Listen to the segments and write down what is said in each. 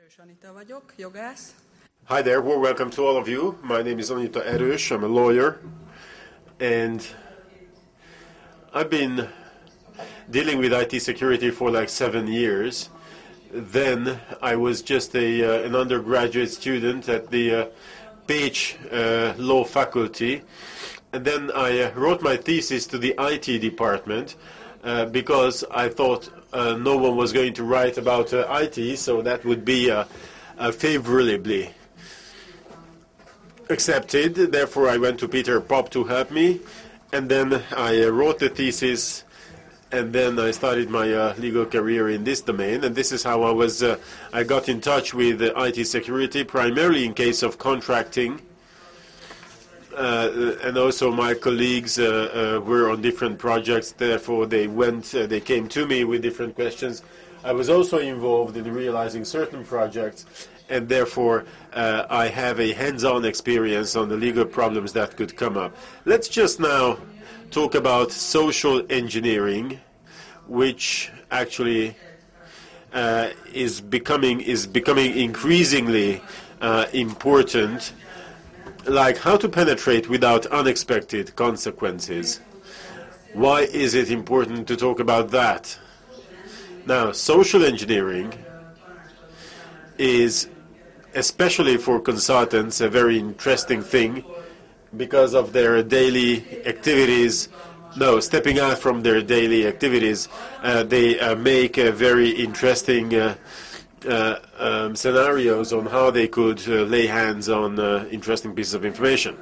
Eros Anita vagyok, jogász. Hi there, well, welcome to all of you. My name is Anita Eros, I'm a lawyer, and I've been dealing with IT security for like 7 years. Then I was just an undergraduate student at the Pécs Law Faculty, and then I wrote my thesis to the IT department because I thought no one was going to write about IT, so that would be favorably accepted. Therefore, I went to Peter Pop to help me, and then I wrote the thesis, and then I started my legal career in this domain. And this is how I got in touch with IT security, primarily in case of contracting. And also my colleagues were on different projects, therefore they came to me with different questions. I was also involved in realizing certain projects, and therefore I have a hands-on experience on the legal problems that could come up. Let's just now talk about social engineering, which actually is becoming increasingly important. Like how to penetrate without unexpected consequences. Why is it important to talk about that? Now, social engineering is, especially for consultants, a very interesting thing because of their daily activities. No, stepping out from their daily activities, they make very interesting scenarios on how they could lay hands on interesting pieces of information.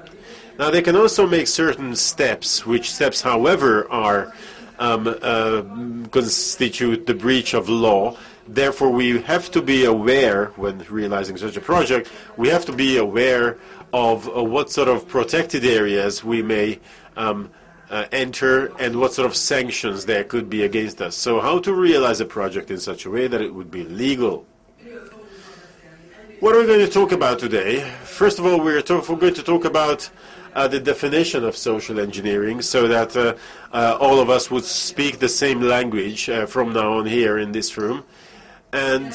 Now, they can also make certain steps, which steps, however, are constitute the breach of law. Therefore, we have to be aware, when realizing such a project, we have to be aware of what sort of protected areas we may enter and what sort of sanctions there could be against us. So how to realize a project in such a way that it would be legal. What are we going to talk about today? First of all, we're going to talk about the definition of social engineering so that all of us would speak the same language from now on here in this room. And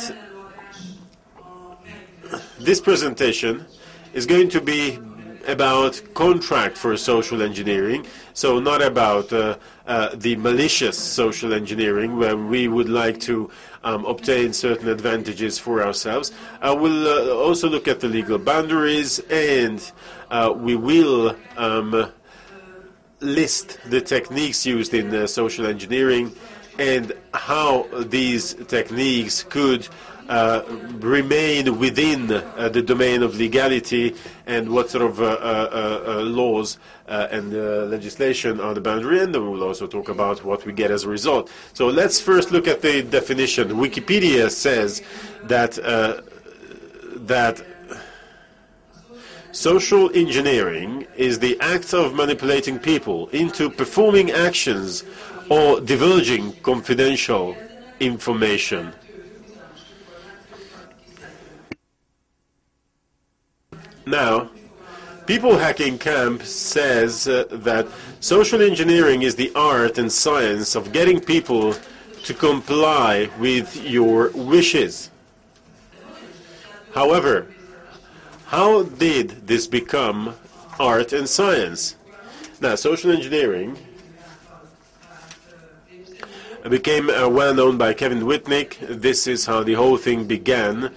this presentation is going to be about contract for social engineering, so not about the malicious social engineering where we would like to obtain certain advantages for ourselves. We'll also look at the legal boundaries, and we will list the techniques used in social engineering and how these techniques could remain within the domain of legality and what sort of laws and legislation are the boundary, and then we will also talk about what we get as a result. So let's first look at the definition. Wikipedia says that that social engineering is the act of manipulating people into performing actions or divulging confidential information. Now, People Hacking Camp says that social engineering is the art and science of getting people to comply with your wishes. However, how did this become art and science? Now, social engineering became well known by Kevin Whitnick. This is how the whole thing began.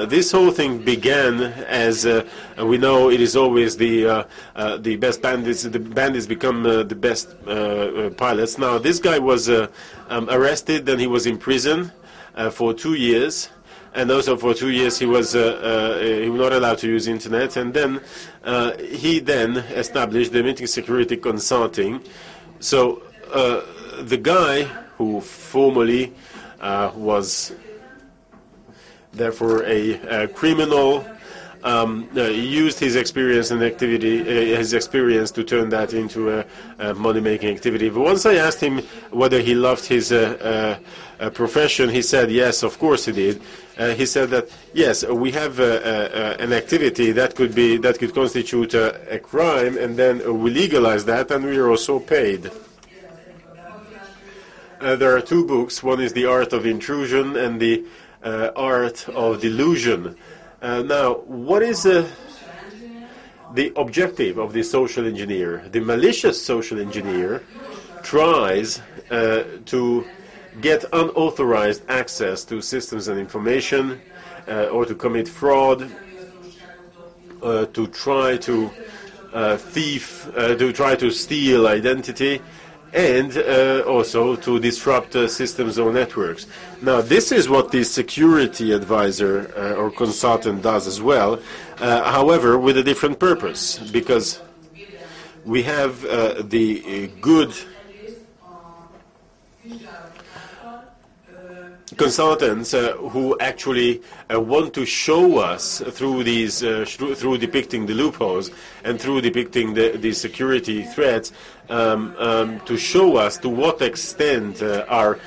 This whole thing began as we know it is always the best bandits. The bandits become the best pilots. Now, this guy was arrested, then he was in prison for 2 years, and also for 2 years he was not allowed to use internet. And then he then established the Meeting Security Consulting. So the guy who formerly was therefore a criminal, used his experience and activity, his experience to turn that into a money-making activity. But once I asked him whether he loved his profession, he said yes, of course he did. He said that yes, we have an activity that could constitute a crime, and then we legalize that, and we are also paid. There are two books. One is The Art of Intrusion, and the art of delusion. Now, what is the objective of the social engineer? The malicious social engineer tries to get unauthorized access to systems and information, or to commit fraud, to try to try to steal identity, and also to disrupt systems or networks. Now, this is what the security advisor or consultant does as well, however, with a different purpose, because we have the good consultants who actually want to show us through these, through depicting the loopholes and through depicting the security threats, to show us to what extent our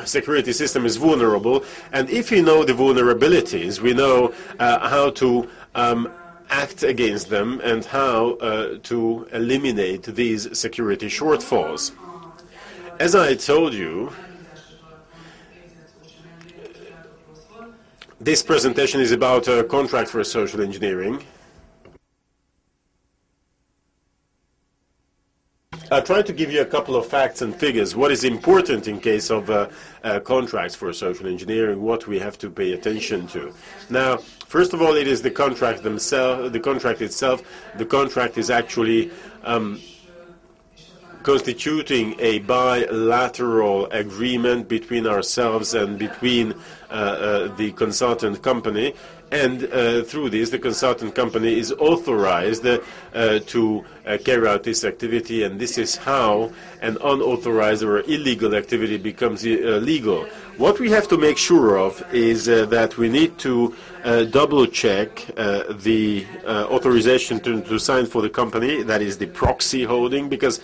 security system is vulnerable. And if we know the vulnerabilities, we know how to act against them and how to eliminate these security shortfalls. As I told you, this presentation is about a contract for social engineering. I'll try to give you a couple of facts and figures. What is important in case of contracts for social engineering, what we have to pay attention to. Now, first of all, it is the contract themselves, the contract itself. The contract is actually constituting a bilateral agreement between ourselves and between the consultant company, and through this the consultant company is authorized to carry out this activity, and this is how an unauthorized or illegal activity becomes legal. What we have to make sure of is that we need to double check the authorization to sign for the company, that is the proxy holding, because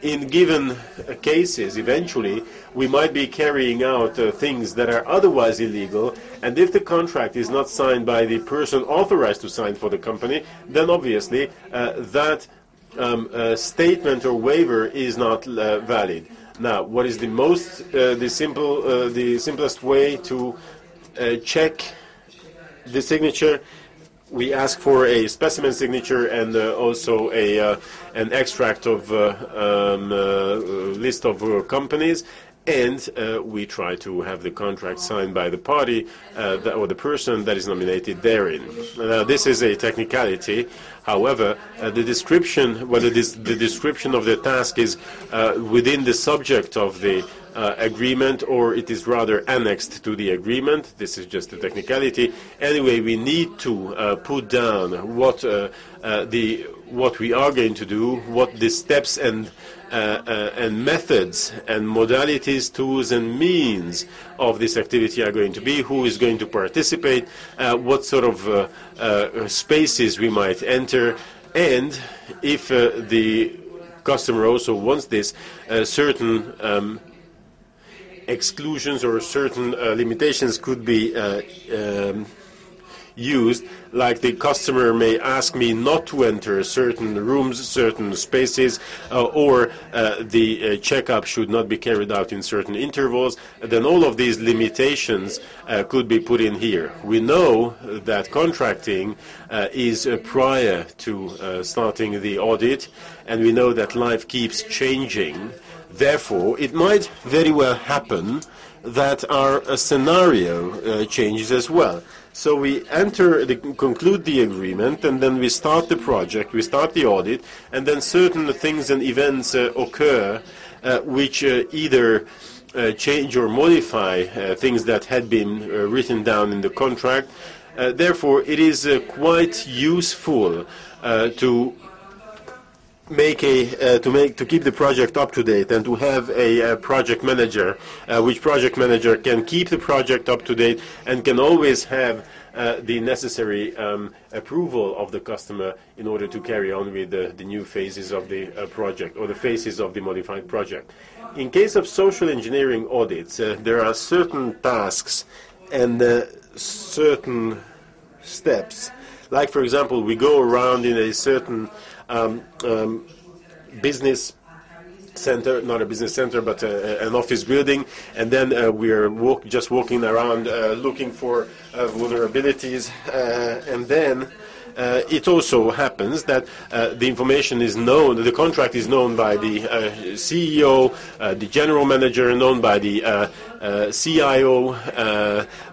in given cases, eventually, we might be carrying out things that are otherwise illegal, and if the contract is not signed by the person authorized to sign for the company, then obviously that statement or waiver is not valid. Now, what is the simplest way to check the signature? We ask for a specimen signature and also an extract of list of companies, and we try to have the contract signed by the party or the person that is nominated therein. This is a technicality. However, the description, whether the description of the task is within the subject of the agreement or it is rather annexed to the agreement, this is just a technicality. Anyway, we need to put down what we are going to do, what the steps and methods and modalities, tools and means of this activity are going to be, who is going to participate, what sort of spaces we might enter, and if the customer also wants this, certain exclusions or certain limitations could be used, like the customer may ask me not to enter certain rooms, certain spaces, or the checkup should not be carried out in certain intervals. Then all of these limitations could be put in here. We know that contracting is prior to starting the audit, and we know that life keeps changing. Therefore, it might very well happen that our scenario changes as well. So we conclude the agreement, and then we start the project, we start the audit, and then certain things and events occur which either change or modify things that had been written down in the contract. Therefore, it is quite useful to keep the project up to date and to have a project manager, which project manager can keep the project up to date and can always have the necessary approval of the customer in order to carry on with the new phases of the project or the phases of the modified project. In case of social engineering audits, there are certain tasks and certain steps. Like, for example, we go around in a certain business center, not a business center, but an office building, and then we're just walking around looking for vulnerabilities, and then it also happens that the information is known, the contract is known by the CEO, the general manager, known by the CIO,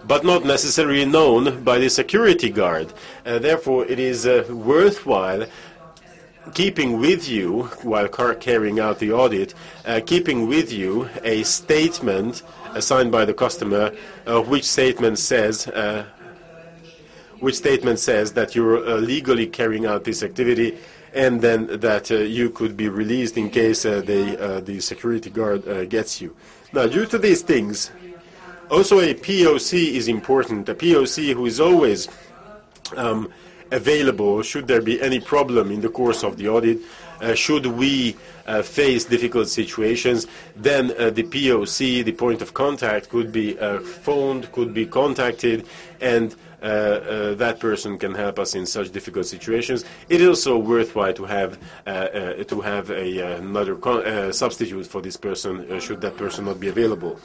but not necessarily known by the security guard. Therefore, it is worthwhile keeping with you, while carrying out the audit, keeping with you a statement signed by the customer, which statement says that you're legally carrying out this activity, and then that you could be released in case the security guard gets you. Now, due to these things, also a POC is important. A POC who is always available should there be any problem in the course of the audit. Should we face difficult situations, then the POC, the point of contact, could be phoned, could be contacted, and that person can help us in such difficult situations. It is also worthwhile to have another substitute for this person, should that person not be available.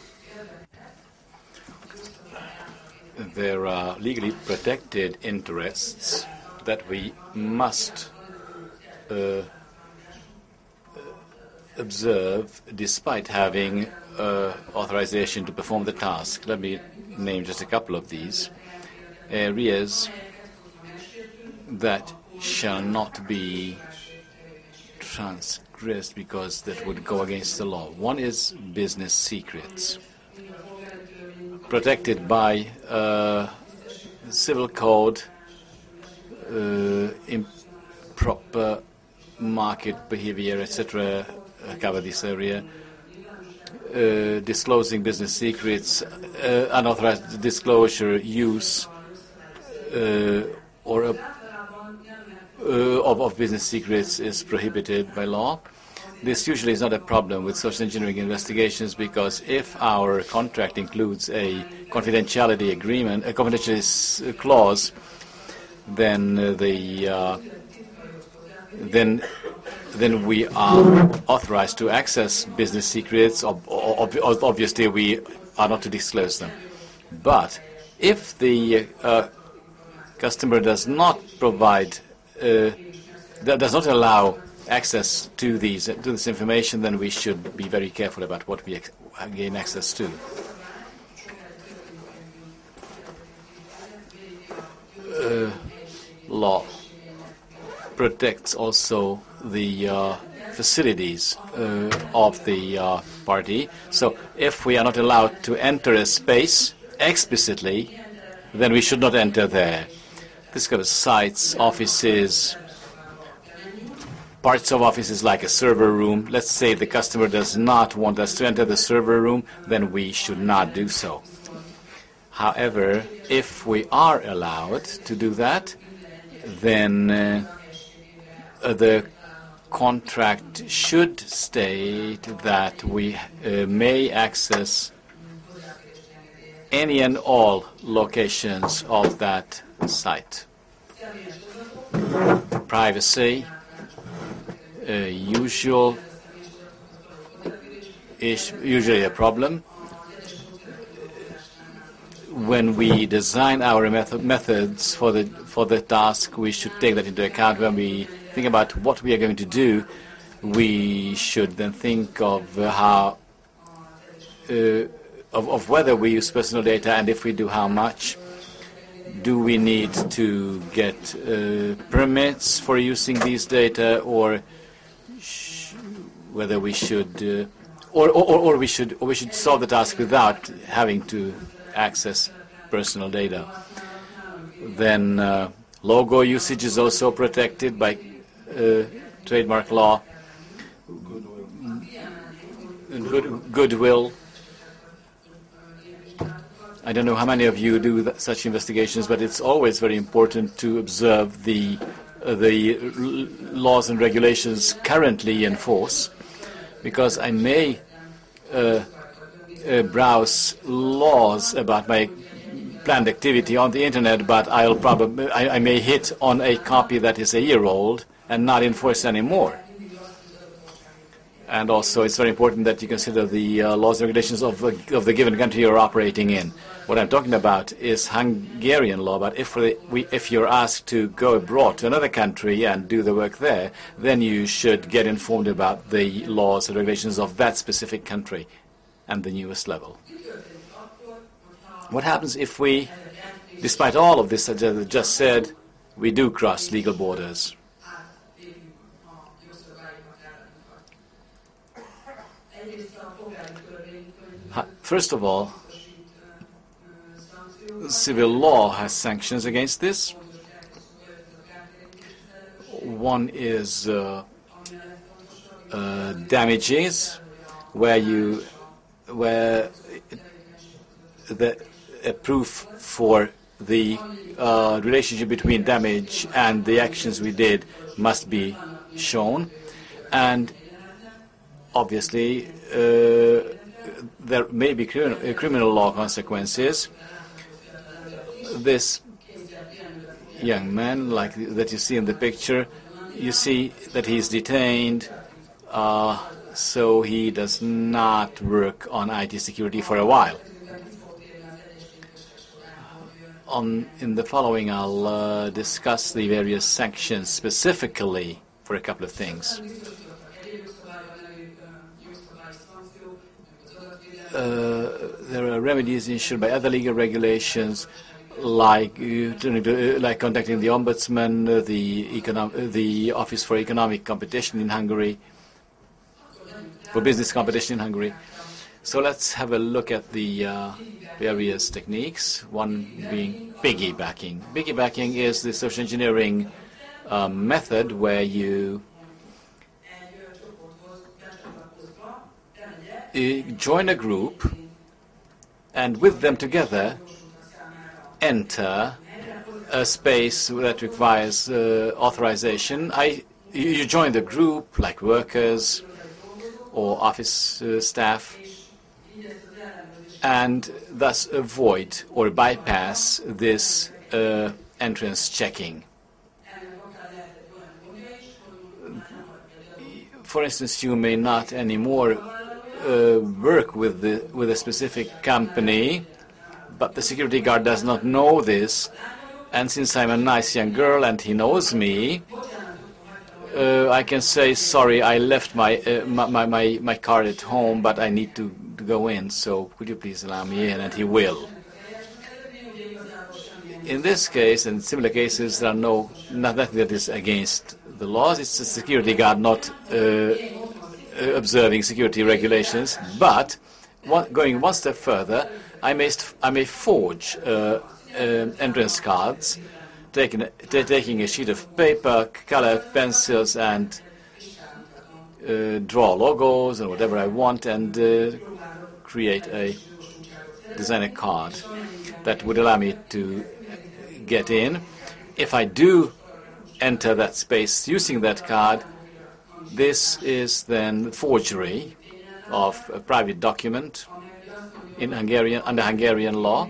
There are legally protected interests that we must observe despite having authorization to perform the task. Let me name just a couple of these areas that shall not be transgressed because that would go against the law. One is business secrets, protected by civil code. Improper market behavior, etc., cover this area. Disclosing business secrets, unauthorized disclosure, use, of business secrets is prohibited by law. This usually is not a problem with social engineering investigations, because if our contract includes a confidentiality agreement, a confidentiality clause, then then we are authorized to access business secrets. Obviously, we are not to disclose them. But if the customer does not provide, does not allow access to this information, then we should be very careful about what we gain access to. Law protects also the facilities of the party. So if we are not allowed to enter a space explicitly, then we should not enter there. This covers sites, offices, parts of offices like a server room. Let's say the customer does not want us to enter the server room, then we should not do so. However, if we are allowed to do that, then the contract should state that we may access any and all locations of that site. Privacy, usually a problem. When we design our methods for the task, we should take that into account. When we think about what we are going to do, we should then think of how of whether we use personal data, and if we do, how much. Do we need to get permits for using these data, or whether we should, or we should solve the task without having to access personal data. Then logo usage is also protected by trademark law. Goodwill. I don't know how many of you do such investigations, but it's always very important to observe the laws and regulations currently in force, because I may browse laws about my planned activity on the internet, but I may hit on a copy that is a year old and not in force anymore. And also, it's very important that you consider the laws and regulations of the given country you're operating in. What I'm talking about is Hungarian law, but if you're asked to go abroad to another country and do the work there, then you should get informed about the laws and regulations of that specific country and the newest level. What happens if we, despite all of this that I just said, we do cross legal borders? First of all, civil law has sanctions against this. One is damages, where the proof for the relationship between damage and the actions we did must be shown, and obviously there may be criminal law consequences. This young man, like that you see in the picture, you see that he's detained, so he does not work on IT security for a while. In the following, I'll discuss the various sanctions specifically for a couple of things. There are remedies ensured by other legal regulations, like contacting the Ombudsman, the Office for Economic Competition in Hungary, for business competition in Hungary. So let's have a look at the various techniques, one being piggybacking. Piggybacking is the social engineering method where you join a group and with them together enter a space that requires authorization. You join the group, like workers or office staff, and thus avoid or bypass this entrance checking. For instance, you may not anymore work with a specific company, but the security guard does not know this, and since I'm a nice young girl and he knows me, I can say, sorry, I left my card at home, but I need to go in, so could you please allow me in? And he will. In this case and similar cases, there are nothing that is against the laws. It's the security guard not observing security regulations, but going one step further, I may forge entrance cards, taking a sheet of paper, color pencils, and draw logos and whatever I want, and design a card that would allow me to get in. If I do enter that space using that card, this is then forgery of a private document in under Hungarian law,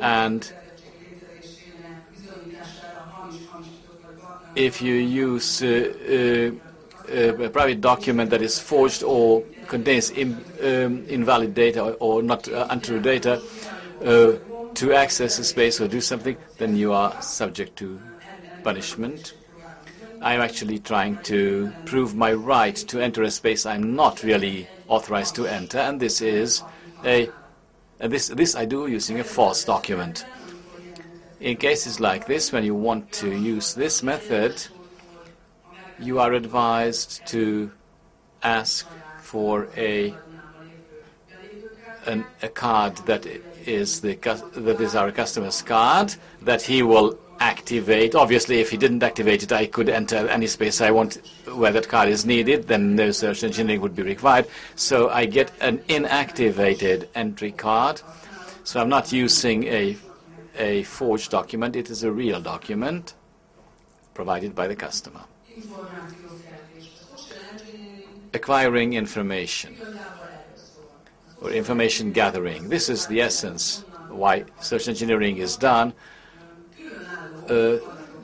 and if you use a private document that is forged or contains invalid data or not untrue data to access a space or do something, then you are subject to punishment. I'm actually trying to prove my right to enter a space I'm not really authorized to enter, and this is this I do using a false document. In cases like this, when you want to use this method, you are advised to ask for a card that is our customer's card that he will activate. Obviously, if he didn't activate it, I could enter any space I want where that card is needed, then no search engineering would be required. So I get an inactivated entry card. So I'm not using a forged document. It is a real document provided by the customer. Acquiring information or information gathering. This is the essence why social engineering is done.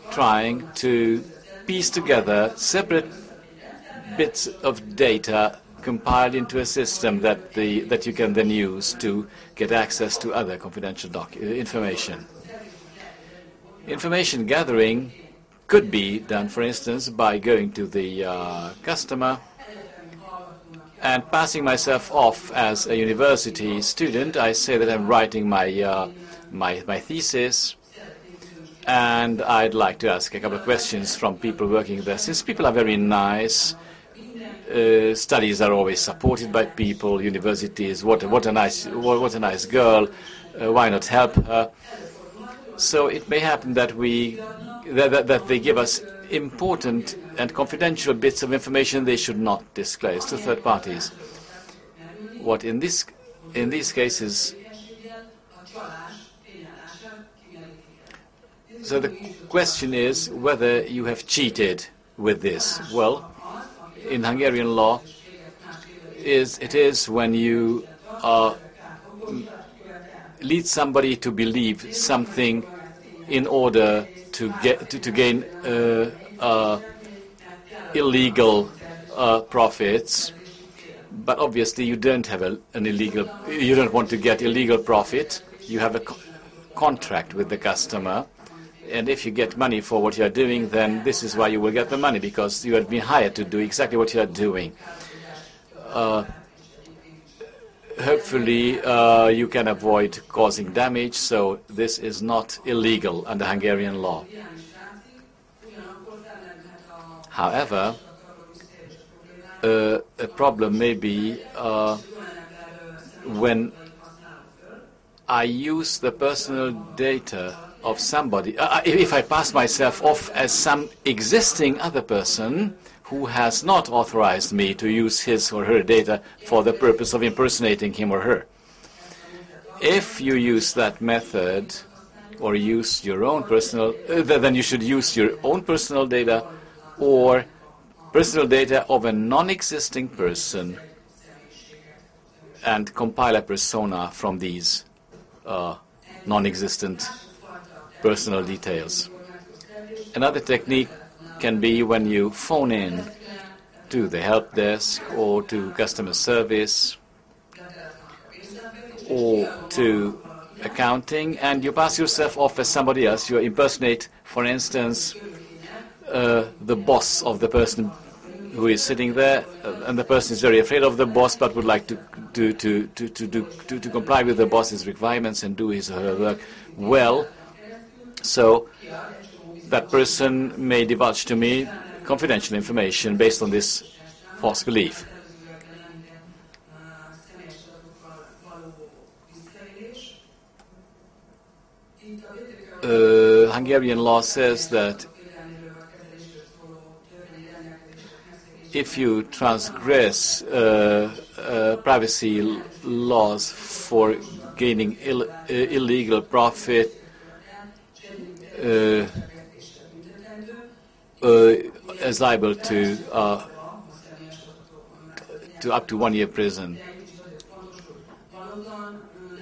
Trying to piece together separate bits of data compiled into a system that you can then use to get access to other confidential information. Information gathering could be done, for instance, by going to the customer and passing myself off as a university student. I say that I'm writing my thesis, and I'd like to ask a couple of questions from people working there. Since people are very nice, studies are always supported by people. Universities, what a nice girl. Why not help her? So it may happen that that they give us important and confidential bits of information they should not disclose to third parties. What in these cases, so the question is whether you have cheated with this. Well, in Hungarian law, it is when you lead somebody to believe something in order to gain illegal profits, but obviously you don't have you don't want to get illegal profit. You have a contract with the customer, and if you get money for what you are doing, then this is why you will get the money, because you have been hired to do exactly what you are doing. Hopefully you can avoid causing damage, so this is not illegal under Hungarian law. However, a problem may be when I use the personal data of somebody, if I pass myself off as some existing other person who has not authorized me to use his or her data for the purpose of impersonating him or her. If you use that method or use your own personal, then you should use your own personal data or personal data of a non-existing person and compile a persona from these non-existent personal details. Another technique can be when you phone in to the help desk or to customer service or to accounting, and you pass yourself off as somebody else. You impersonate, for instance, the boss of the person who is sitting there, and the person is very afraid of the boss but would like to comply with the boss's requirements and do his or her work well. So that person may divulge to me confidential information based on this false belief. Hungarian law says that if you transgress privacy laws for gaining illegal profit, is liable to up to 1 year prison.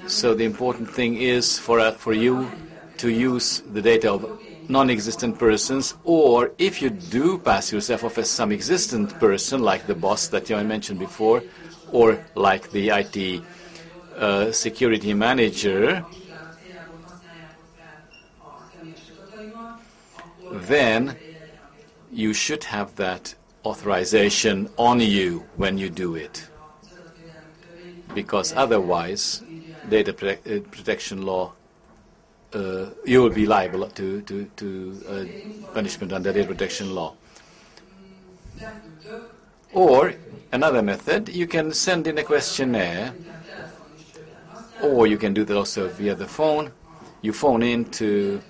So the important thing is for you to use the data of non-existent persons, or if you do pass yourself off as some existent person, like the boss that I mentioned before, or like the IT security manager, then you should have that authorization on you when you do it, because otherwise data protection law, you will be liable to punishment under data protection law. Or another method, you can send in a questionnaire, or you can do that also via the phone. You phone in to,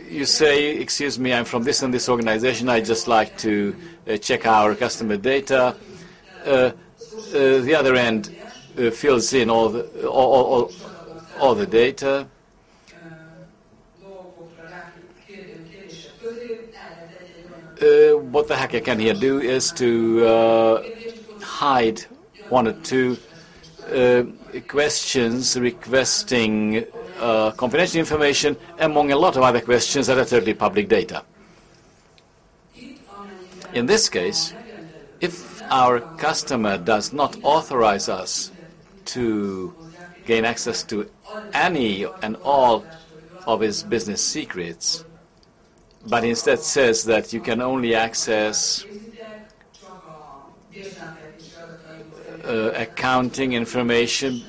you say, excuse me, I'm from this and this organization, I'd just like to check our customer data. The other end fills in all the data. What the hacker can here do is to hide one or two questions requesting confidential information among a lot of other questions that are totally public data. In this case, if our customer does not authorize us to gain access to any and all of his business secrets, but instead says that you can only access accounting information.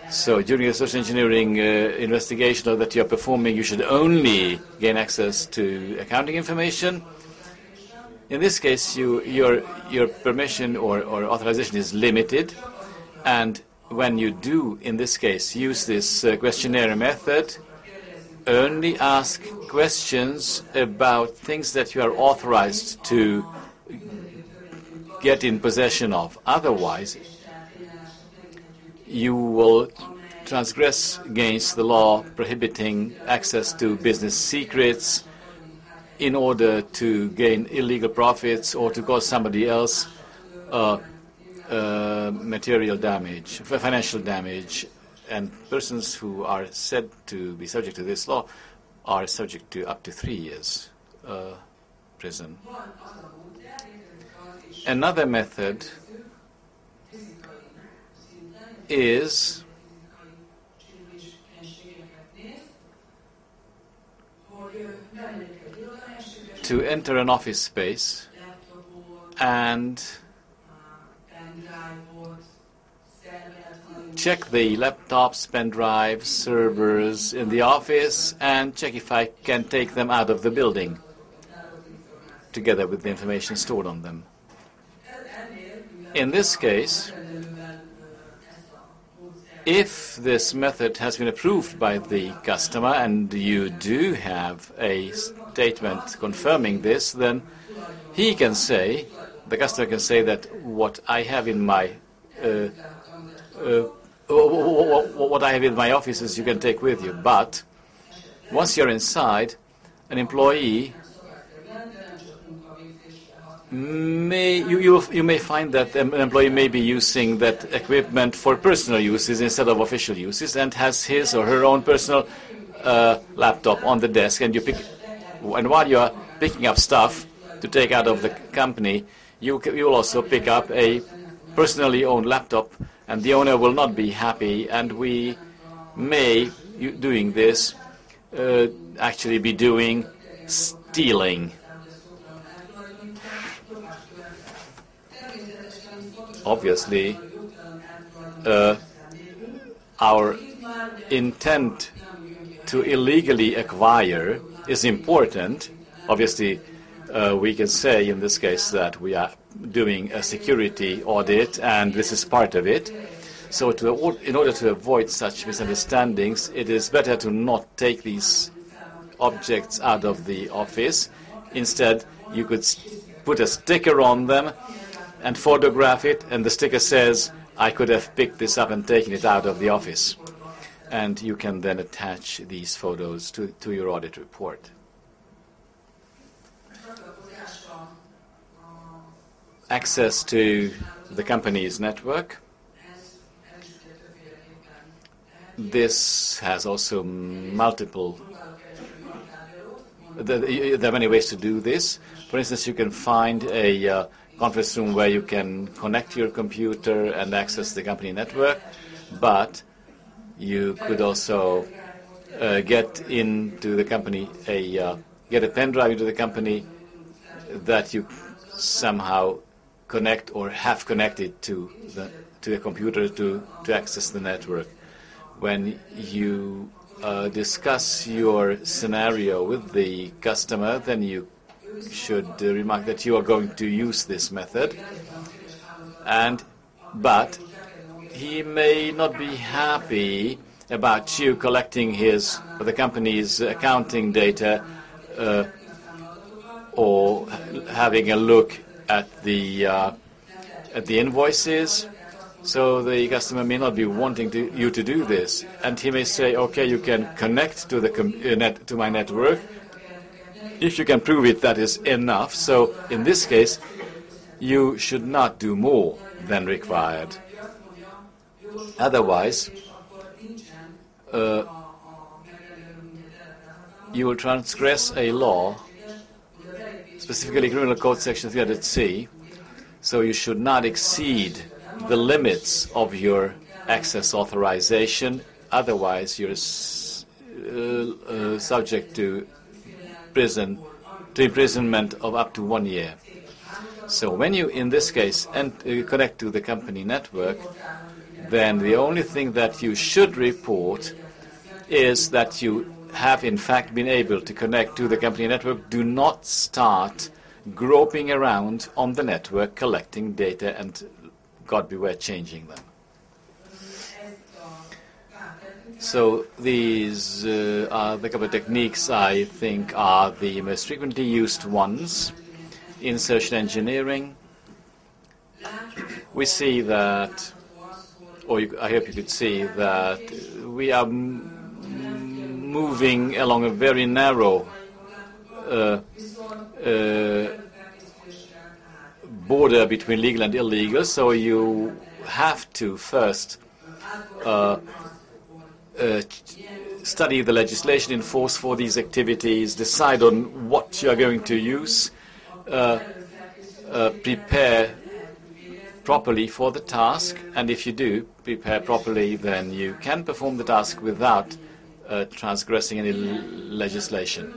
So during a social engineering investigation that you're performing, you should only gain access to accounting information. In this case, your permission or authorization is limited, and when you do, in this case, use this questionnaire method, only ask questions about things that you are authorized to get in possession of. Otherwise, you will transgress against the law prohibiting access to business secrets in order to gain illegal profits or to cause somebody else material damage, financial damage. And persons who are said to be subject to this law are subject to up to 3 years prison. Another method is to enter an office space and check the laptops, pen drives, servers in the office, and check if I can take them out of the building together with the information stored on them. In this case, if this method has been approved by the customer and you do have a statement confirming this, then he can say, the customer can say that what I have in my offices you can take with you. But once you're inside, an employee you may find that an employee may be using that equipment for personal uses instead of official uses, and has his or her own personal laptop on the desk, and while you are picking up stuff to take out of the company, you will also pick up a personally owned laptop, and the owner will not be happy, and we may, doing this, actually be doing stealing. Obviously, our intent to illegally acquire is important. Obviously, we can say in this case that we are doing a security audit, and this is part of it. So in order to avoid such misunderstandings, it is better to not take these objects out of the office. Instead, you could put a sticker on them and photograph it, and the sticker says, I could have picked this up and taken it out of the office. And you can then attach these photos to your audit report. Access to the company's network. This has also multiple... There are many ways to do this. For instance, you can find a conference room where you can connect your computer and access the company network, but you could also get into the company get a pen drive into the company that you somehow connect or have connected to a computer to access the network. When you discuss your scenario with the customer, then you should remark that you are going to use this method, but he may not be happy about you collecting the company's accounting data or having a look at the invoices. So the customer may not be wanting you to do this, and he may say, "Okay, you can connect to to my network. If you can prove it, that is enough." So in this case, you should not do more than required. Otherwise, you will transgress a law specifically Criminal Code Section 300C, so you should not exceed the limits of your access authorization, otherwise you're subject to imprisonment of up to 1 year. So when you, in this case, connect to the company network, then the only thing that you should report is that you have in fact been able to connect to the company network. Do not start groping around on the network collecting data and, God beware, changing them. So these are the couple of techniques I think are the most frequently used ones in social engineering. We see that, or I hope you could see that we are moving along a very narrow border between legal and illegal, so you have to first study the legislation in force for these activities, decide on what you are going to use, prepare properly for the task, and if you do prepare properly, then you can perform the task without transgressing any legislation.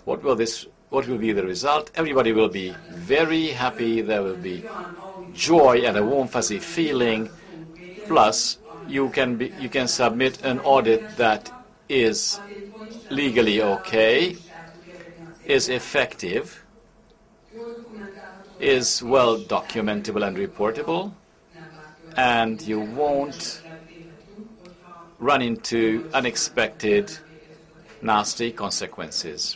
What will be the result? Everybody will be very happy. There will be joy and a warm, fuzzy feeling. Plus, you can submit an audit that is legally okay, is effective, is well documentable and reportable, and you won't run into unexpected, nasty consequences.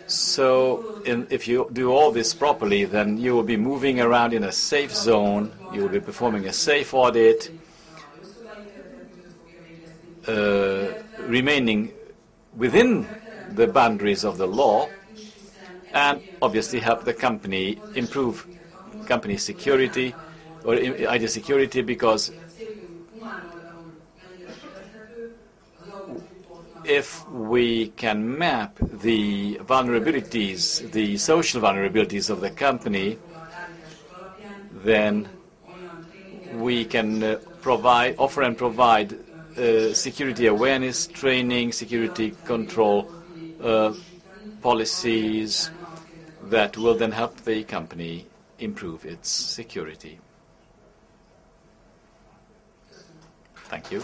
So if you do all this properly, then you will be moving around in a safe zone, you will be performing a safe audit, remaining within the boundaries of the law, and obviously help the company improve company security or IT security, because if we can map the vulnerabilities, the social vulnerabilities of the company, then we can offer and provide security awareness training, security control policies that will then help the company improve its security. Thank you.